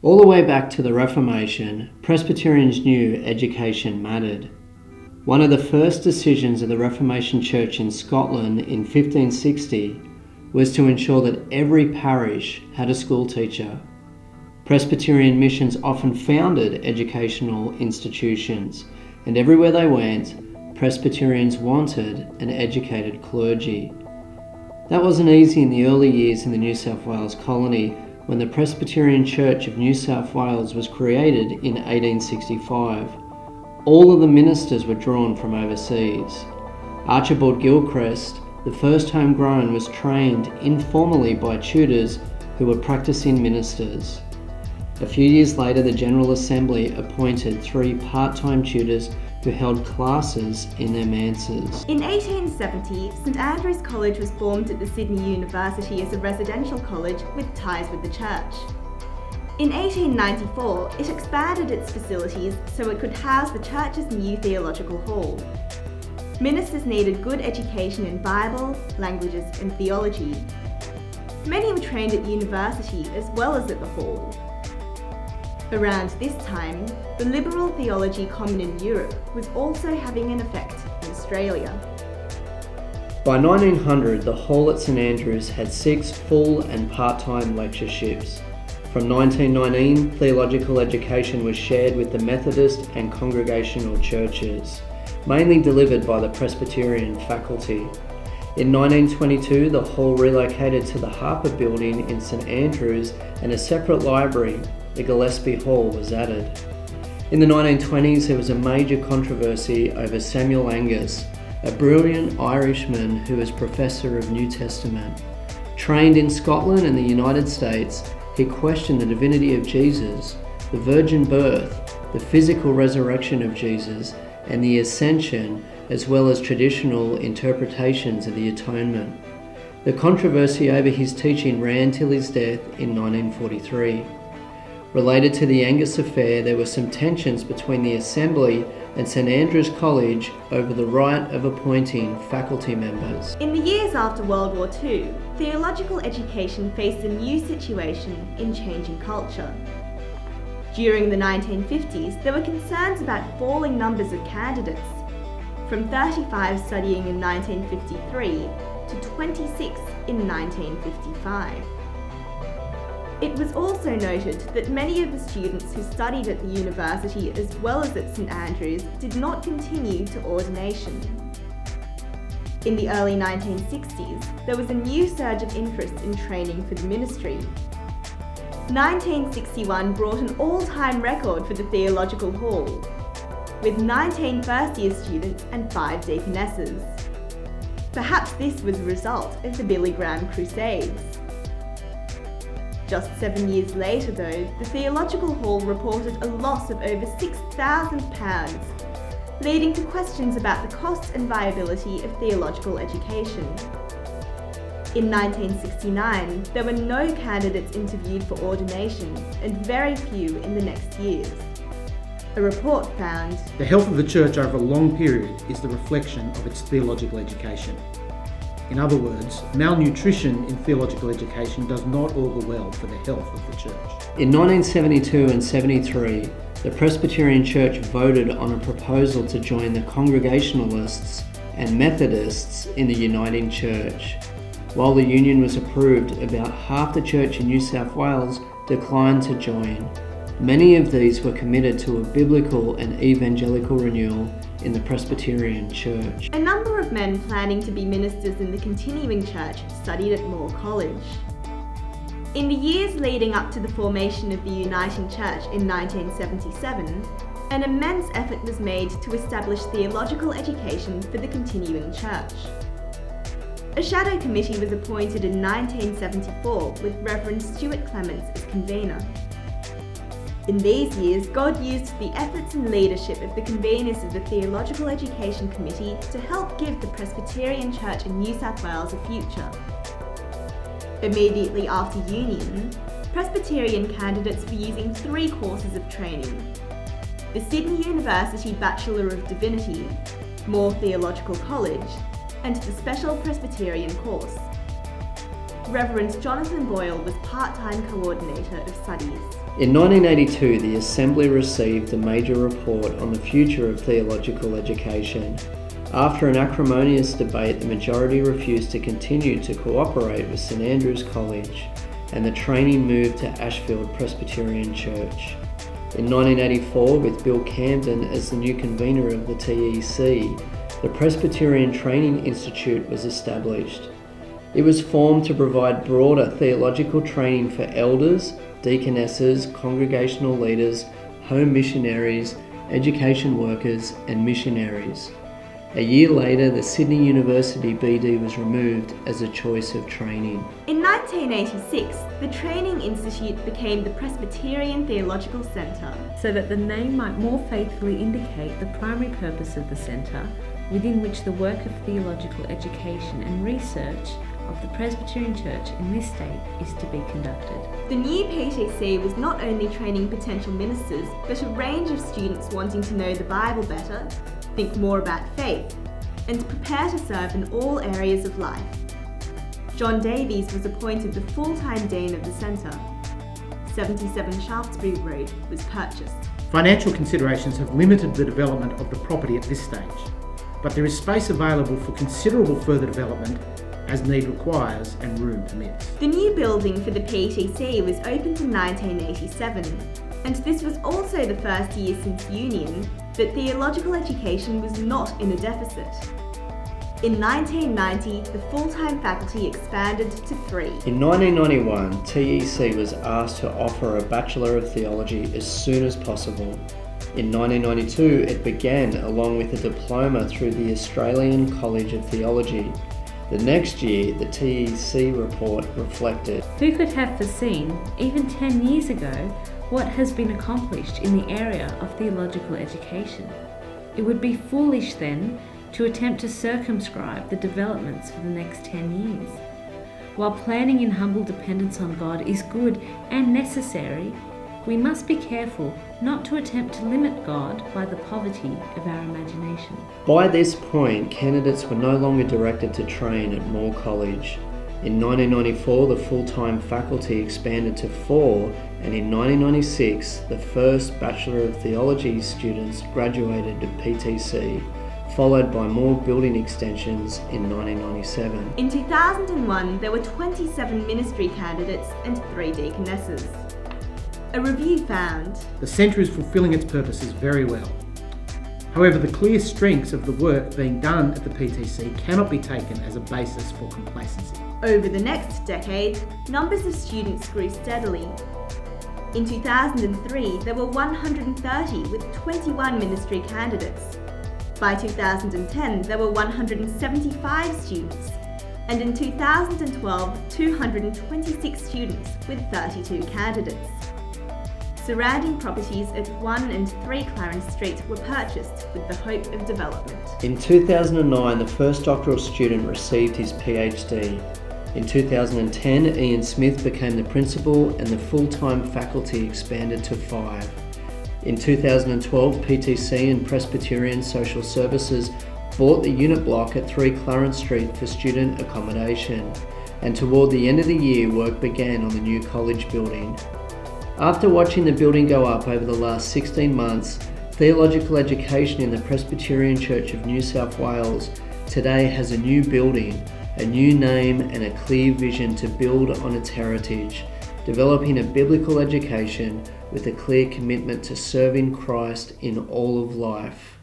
All the way back to the Reformation, Presbyterians knew education mattered. One of the first decisions of the Reformation Church in Scotland in 1560 was to ensure that every parish had a school teacher. Presbyterian missions often founded educational institutions, and everywhere they went, Presbyterians wanted an educated clergy. That wasn't easy in the early years in the New South Wales colony when the Presbyterian Church of New South Wales was created in 1865. All of the ministers were drawn from overseas. Archibald Gilchrist, the first homegrown, was trained informally by tutors who were practicing ministers. A few years later, the General Assembly appointed 3 part-time tutors who held classes in their manses. In 1870, St Andrew's College was formed at the Sydney University as a residential college with ties with the church. In 1894, it expanded its facilities so it could house the church's new theological hall. Ministers needed good education in Bible, languages and theology. Many were trained at university as well as at the hall. Around this time, the liberal theology common in Europe was also having an effect in Australia. By 1900, the hall at St Andrews had 6 full and part-time lectureships. From 1919, theological education was shared with the Methodist and Congregational churches, mainly delivered by the Presbyterian faculty. In 1922, the hall relocated to the Harper Building in St Andrews and a separate library, the Gillespie Hall, was added. In the 1920s, there was a major controversy over Samuel Angus, a brilliant Irishman who was Professor of New Testament. Trained in Scotland and the United States, he questioned the divinity of Jesus, the virgin birth, the physical resurrection of Jesus, and the ascension, as well as traditional interpretations of the atonement. The controversy over his teaching ran till his death in 1943. Related to the Angus affair, there were some tensions between the Assembly and St Andrew's College over the right of appointing faculty members. In the years after World War II, theological education faced a new situation in changing culture. During the 1950s, there were concerns about falling numbers of candidates, from 35 studying in 1953 to 26 in 1955. It was also noted that many of the students who studied at the university as well as at St Andrews did not continue to ordination. In the early 1960s, there was a new surge of interest in training for the ministry. 1961 brought an all-time record for the Theological Hall, with 19 first-year students and 5 deaconesses. Perhaps this was a result of the Billy Graham Crusades. Just 7 years later though, the Theological Hall reported a loss of over £6,000, leading to questions about the cost and viability of theological education. In 1969, there were no candidates interviewed for ordination and very few in the next years. A report found, "The health of the church over a long period is the reflection of its theological education." In other words, malnutrition in theological education does not augur well for the health of the church. In 1972 and 73, the Presbyterian Church voted on a proposal to join the Congregationalists and Methodists in the Uniting Church. While the union was approved, about half the church in New South Wales declined to join. Many of these were committed to a biblical and evangelical renewal in the Presbyterian Church. a number of men planning to be ministers in the continuing church studied at Moore College. In the years leading up to the formation of the Uniting Church in 1977, an immense effort was made to establish theological education for the continuing church. A shadow committee was appointed in 1974 with Reverend Stuart Clements as convener. In these years, God used the efforts and leadership of the conveners of the Theological Education Committee to help give the Presbyterian Church in New South Wales a future. Immediately after union, Presbyterian candidates were using 3 courses of training: the Sydney University Bachelor of Divinity, Moore Theological College, and the Special Presbyterian course. Reverend Jonathan Boyle was part-time coordinator of studies. In 1982, the Assembly received a major report on the future of theological education. After an acrimonious debate, the majority refused to continue to cooperate with St Andrew's College, and the training moved to Ashfield Presbyterian Church. In 1984, with Bill Camden as the new convener of the TEC, the Presbyterian Training Institute was established. It was formed to provide broader theological training for elders, deaconesses, congregational leaders, home missionaries, education workers, and missionaries. A year later, the Sydney University BD was removed as a choice of training. In 1986, the Training Institute became the Presbyterian Theological Centre. so that the name might more faithfully indicate the primary purpose of the centre, within which the work of theological education and research of the Presbyterian Church in this state is to be conducted. The new PTC was not only training potential ministers, but a range of students wanting to know the Bible better, think more about faith, and prepare to serve in all areas of life. John Davies was appointed the full-time Dean of the Centre. 77 Shaftesbury Road was purchased. Financial considerations have limited the development of the property at this stage, but there is space available for considerable further development as need requires and room permits. The new building for the PTC was opened in 1987, and this was also the first year since union that theological education was not in a deficit. In 1990, the full-time faculty expanded to 3. In 1991, TEC was asked to offer a Bachelor of Theology as soon as possible. In 1992, it began along with a diploma through the Australian College of Theology. The next year, the TEC report reflected, Who could have foreseen, even 10 years ago, what has been accomplished in the area of theological education? It would be foolish then to attempt to circumscribe the developments for the next 10 years. While planning in humble dependence on God is good and necessary, we must be careful not to attempt to limit God by the poverty of our imagination. By this point, candidates were no longer directed to train at Moore College. In 1994, the full-time faculty expanded to 4, and in 1996, the first Bachelor of Theology students graduated at PTC, followed by more building extensions in 1997. In 2001, there were 27 ministry candidates and 3 deaconesses. A review found, The centre is fulfilling its purposes very well. However, the clear strengths of the work being done at the PTC cannot be taken as a basis for complacency. over the next decade, numbers of students grew steadily. In 2003, there were 130 with 21 ministry candidates. By 2010, there were 175 students, and in 2012, 226 students with 32 candidates. Surrounding properties at 1 and 3 Clarence Street were purchased with the hope of development. In 2009, the first doctoral student received his PhD. In 2010, Ian Smith became the principal and the full-time faculty expanded to 5. In 2012, PTC and Presbyterian Social Services bought the unit block at 3 Clarence Street for student accommodation, and toward the end of the year, work began on the new college building. After watching the building go up over the last 16 months, theological education in the Presbyterian Church of New South Wales today has a new building, a new name and a clear vision to build on its heritage, developing a biblical education with a clear commitment to serving Christ in all of life.